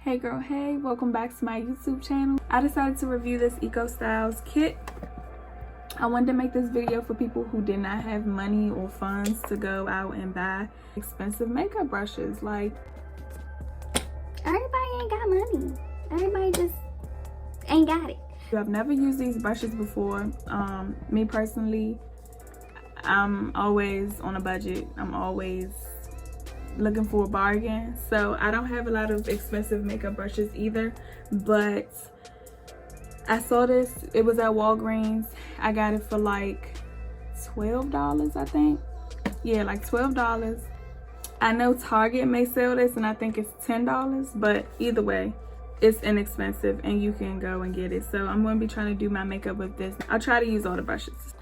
Hey girl, hey, welcome back to my YouTube channel. I decided to review this Eco Styles kit. I wanted to make this video for people who did not have money or funds to go out and buy expensive makeup brushes. Like, everybody ain't got money. Everybody just ain't got it. I've never used these brushes before. Me personally, I'm always on a budget. I'm always looking for a bargain, so I don't have a lot of expensive makeup brushes either, but I saw this. It was at Walgreens. I got it for like $12, I think. Yeah, like $12. I know Target may sell this and I think it's $10, but either way, it's inexpensive and you can go and get it. So I'm going to be trying to do my makeup with this. I'll try to use all the brushes.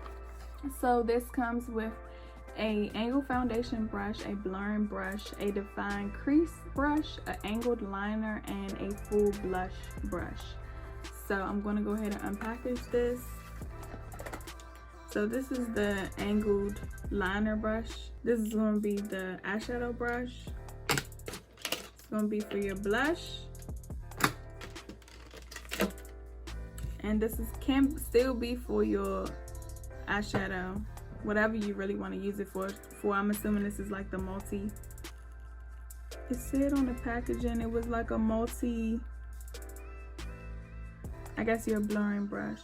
So this comes with a angled foundation brush, a blurring brush, a defined crease brush, an angled liner, and a full blush brush. So I'm going to go ahead and unpackage this. So this is the angled liner brush. This is going to be the eyeshadow brush. It's going to be for your blush. And this can still be for your eyeshadow, whatever you really want to use it for. I'm assuming this is like the multi. It said on the packaging it was like a multi, I guess, your blurring brush.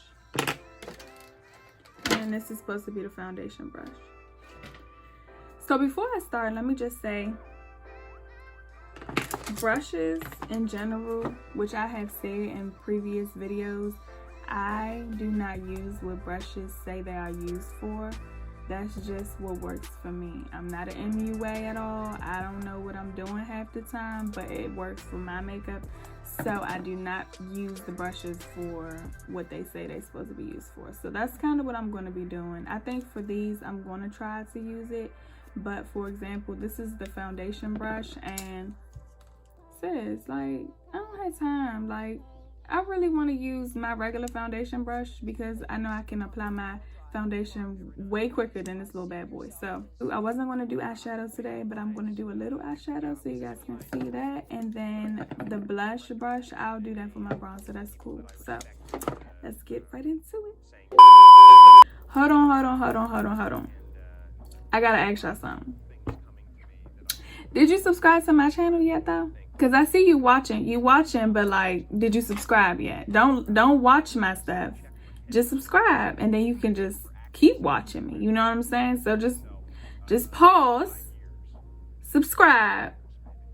And this is supposed to be the foundation brush. So before I start, let me just say, brushes in general, which I have said in previous videos, I do not use what brushes say they are used for. That's just what works for me. I'm not an MUA at all. I don't know what I'm doing half the time, but it works for my makeup. So I do not use the brushes for what they say they're supposed to be used for. So that's kind of what I'm going to be doing. I think for these, I'm going to try to use it. But for example, this is the foundation brush, and it says, like, I don't have time. Like, I really want to use my regular foundation brush because I know I can apply my foundation way quicker than this little bad boy. So I wasn't going to do eyeshadow today, but I'm going to do a little eyeshadow so you guys can see that. And then the blush brush, I'll do that for my bronzer. That's cool. So let's get right into it. Hold on. I gotta ask y'all something. Did you subscribe to my channel yet though? Because I see you watching, but like, did you subscribe yet? Don't watch my stuff. Just subscribe, and then you can just keep watching me. You know what I'm saying? So just pause, subscribe,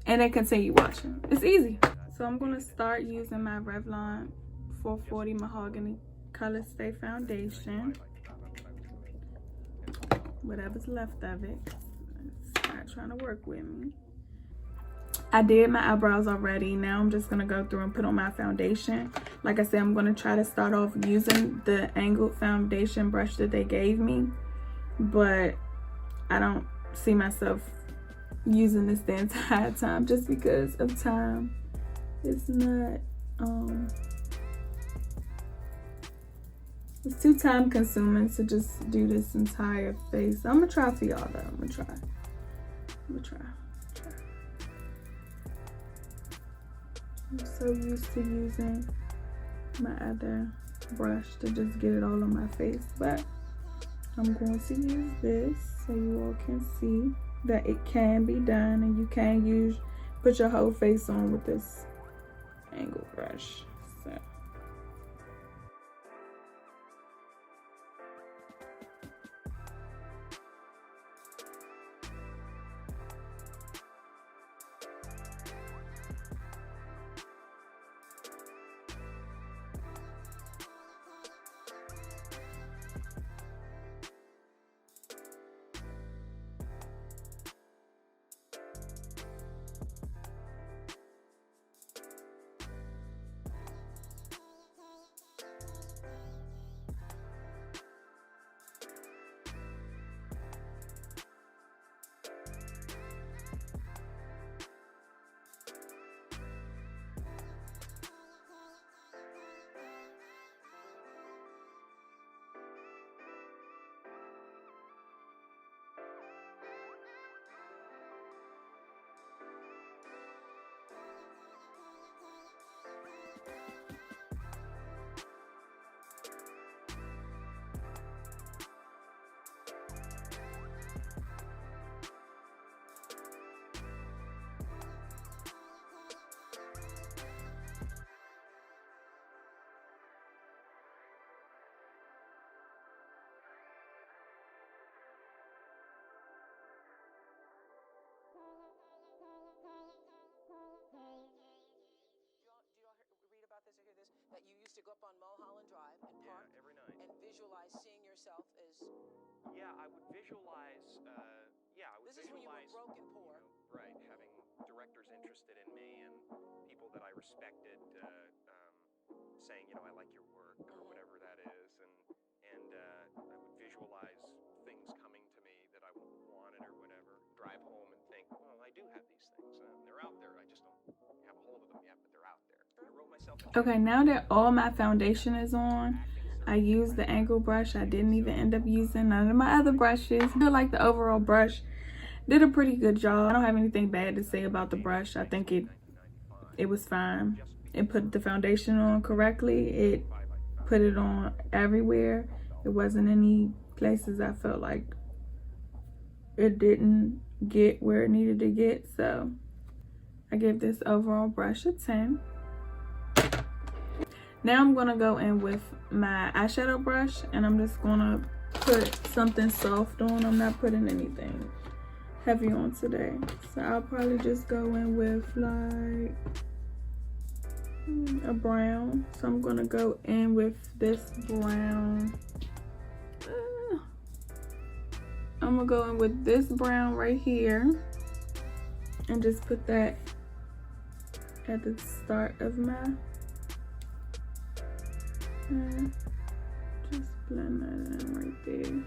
and then continue watching. It's easy. So I'm gonna start using my REVLON 440 Mahogany Colorstay foundation. Whatever's left of it. It's not trying to work with me. I did my eyebrows already. Now I'm just going to go through and put on my foundation. Like I said, I'm going to try to start off using the angled foundation brush that they gave me. But I don't see myself using this the entire time just because of time. It's not, it's too time consuming to just do this entire face. I'm going to try for y'all though. I'm going to try. I'm so used to using my other brush to just get it all on my face, but I'm going to use this so you all can see that it can be done, and you can put your whole face on with this angled brush. So used to go up on Mulholland Drive and park every night. and visualize seeing yourself as... Yeah, I would visualize, This is when you were broke and poor. Right, having directors interested in me and people that I respected saying, I like your work or whatever that is, and I would visualize things coming to me that I wanted or whatever. Drive home and think, well, I do have these things. They're out there. I just don't have a hold of them yet, but they're out there. I wrote myself a Okay, now that all my foundation is on, I used the angle brush. I didn't even end up using none of my other brushes. I feel like the overall brush did a pretty good job. I don't have anything bad to say about the brush. I think it was fine. It put the foundation on correctly. It put it on everywhere. It wasn't any places I felt like it didn't get where it needed to get. So I give this overall brush a 10. Now I'm gonna go in with my eyeshadow brush and I'm just gonna put something soft on. I'm not putting anything heavy on today. So I'll probably just go in with like a brown. So I'm gonna go in with this brown. I'm gonna go in with this brown right here and just put that at the start of my just blend that in right there.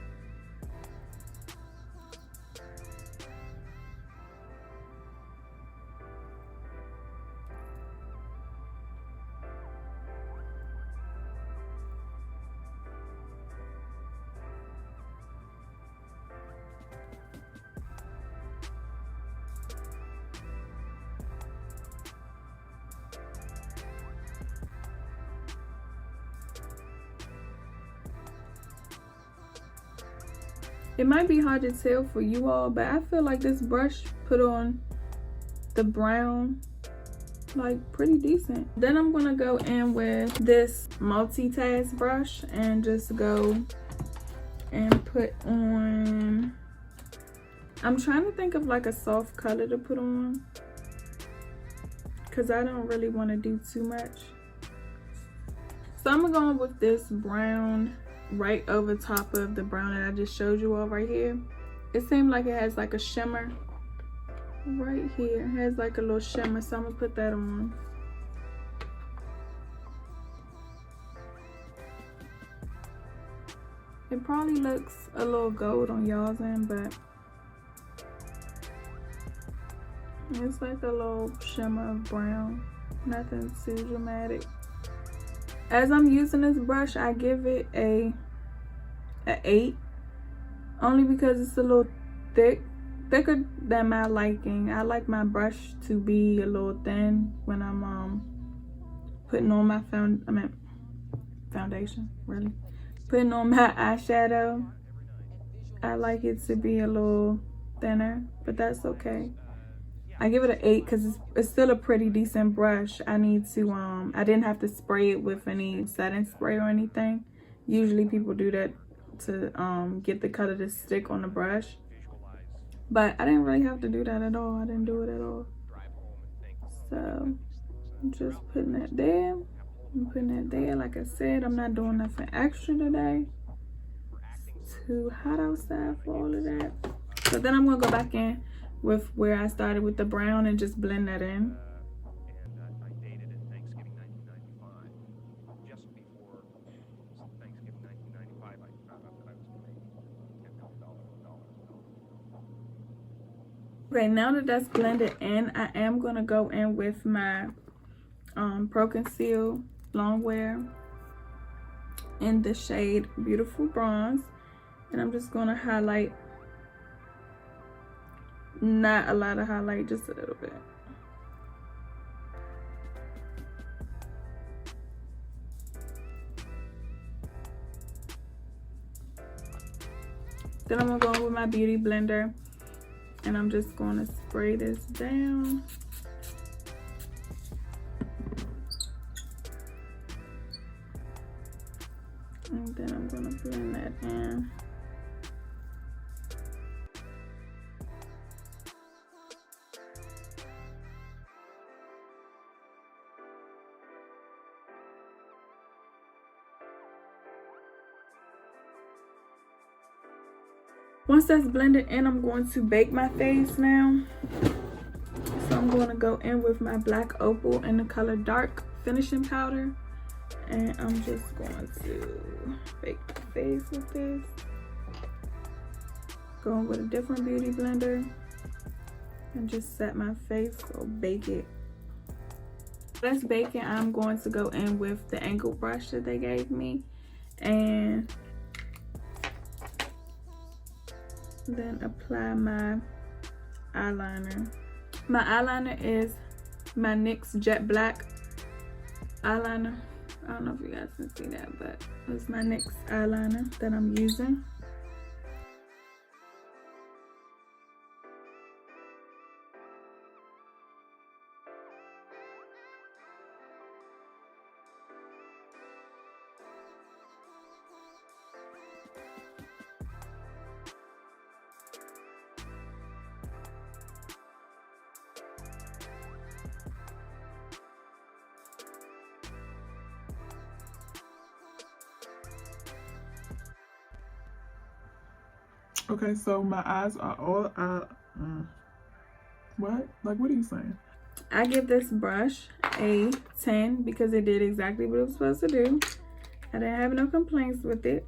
It might be hard to tell for you all, but I feel like this brush put on the brown like pretty decent. Then I'm gonna go in with this multitask brush and just go and put on, I'm trying to think of like a soft color to put on because I don't really want to do too much. So I'm gonna go in with this brown right over top of the brown that I just showed you all right here. It seemed like it has like a shimmer right here. It has like a little shimmer, so I'm gonna put that on. It probably looks a little gold on y'all's end, but it's like a little shimmer of brown. Nothing too dramatic. As I'm using this brush, I give it a 8, only because it's a little thicker than my liking. I like my brush to be a little thin when I'm putting on my foundation, really. Putting on my eyeshadow, I like it to be a little thinner, but that's okay. I give it an 8 because it's still a pretty decent brush. I need to, I didn't have to spray it with any setting spray or anything. Usually people do that to get the color to stick on the brush. But I didn't really have to do that at all. I didn't do it at all. So I'm just putting that there. I'm putting that there. Like I said, I'm not doing nothing extra today. It's too hot outside for all of that. So then I'm going to go back in with where I started with the brown and just blend that in. I dated it Thanksgiving 1995. Just before Thanksgiving 1995, I found out that I was paid $10 million. Okay, now that that's blended in, I am going to go in with my Pro Conceal Longwear in the shade Beautiful Bronze. And I'm just going to highlight. Not a lot of highlight, just a little bit. Then I'm gonna go in with my beauty blender and I'm just gonna spray this down. And then I'm gonna blend that in. Once that's blended in, I'm going to bake my face now. So I'm going to go in with my black opal in the color dark finishing powder. And I'm just going to bake my face with this. Going with a different beauty blender. And just set my face or bake it. That's baking. I'm going to go in with the angle brush that they gave me. And then apply my eyeliner. My eyeliner is my NYX Jet Black eyeliner. I don't know if you guys can see that, but it's my NYX eyeliner that I'm using. Okay, so my eyes are all out. What? Like, what are you saying? I give this brush a 10 because it did exactly what it was supposed to do. I didn't have no complaints with it.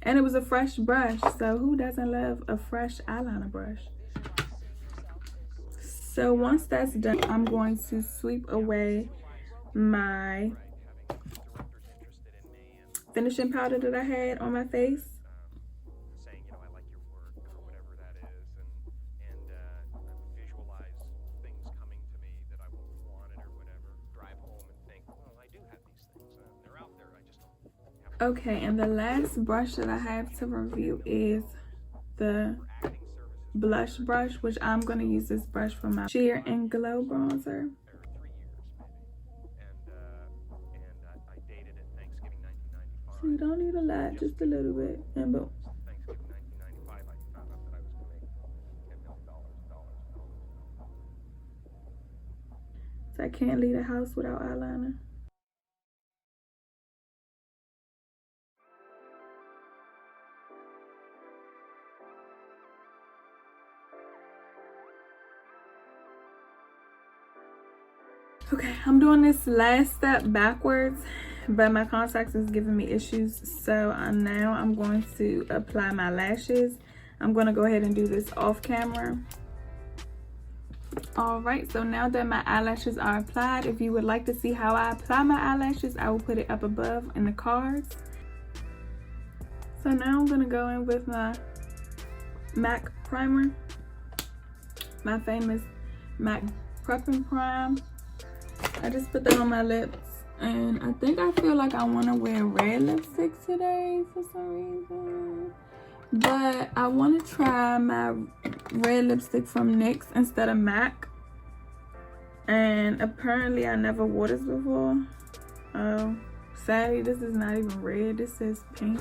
And it was a fresh brush, so who doesn't love a fresh eyeliner brush? So once that's done, I'm going to sweep away my finishing powder that I had on my face. Saying, you know, I like your work or whatever that is, and I would visualize things coming to me that I wanted or whatever. Drive home and think, well, I do have these things. They're out there. I just don't have. Okay, and the last brush that I have to review is the blush brush, which I'm going to use this brush for my Sheer and Glow bronzer. I dated it Thanksgiving 1995. So you don't need a lot, just a little bit, and boom. Thanksgiving 1995, I found out that I was going to make $10 million. So I can't leave the house without eyeliner. Okay, I'm doing this last step backwards, but my contacts is giving me issues. So now I'm going to apply my lashes. I'm going to go ahead and do this off camera. All right, so now that my eyelashes are applied, if you would like to see how I apply my eyelashes, I will put it up above in the cards. So now I'm going to go in with my MAC primer, my famous MAC Prep and Prime. I just put that on my lips, and I think I feel like I want to wear red lipstick today for some reason. But I want to try my red lipstick from NYX instead of MAC. And apparently I never wore this before. Oh, sadly this is not even red. This says pink.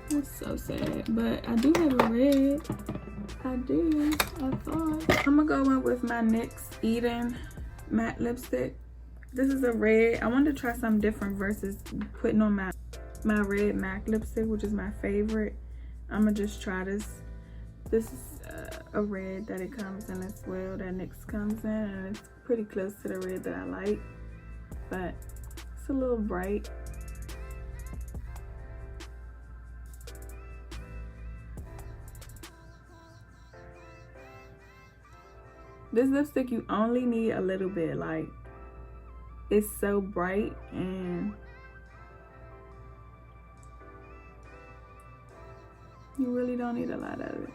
That's so sad. But I do have a red. I do, I thought. I'm going to go in with my NYX Eden matte lipstick. This is a red. I wanted to try something different versus putting on my red MAC lipstick, which is my favorite. I'm gonna just try this. This is a red that it comes in as well, that NYX comes in, and it's pretty close to the red that I like, but it's a little bright. This lipstick, you only need a little bit, like, it's so bright and you really don't need a lot of it.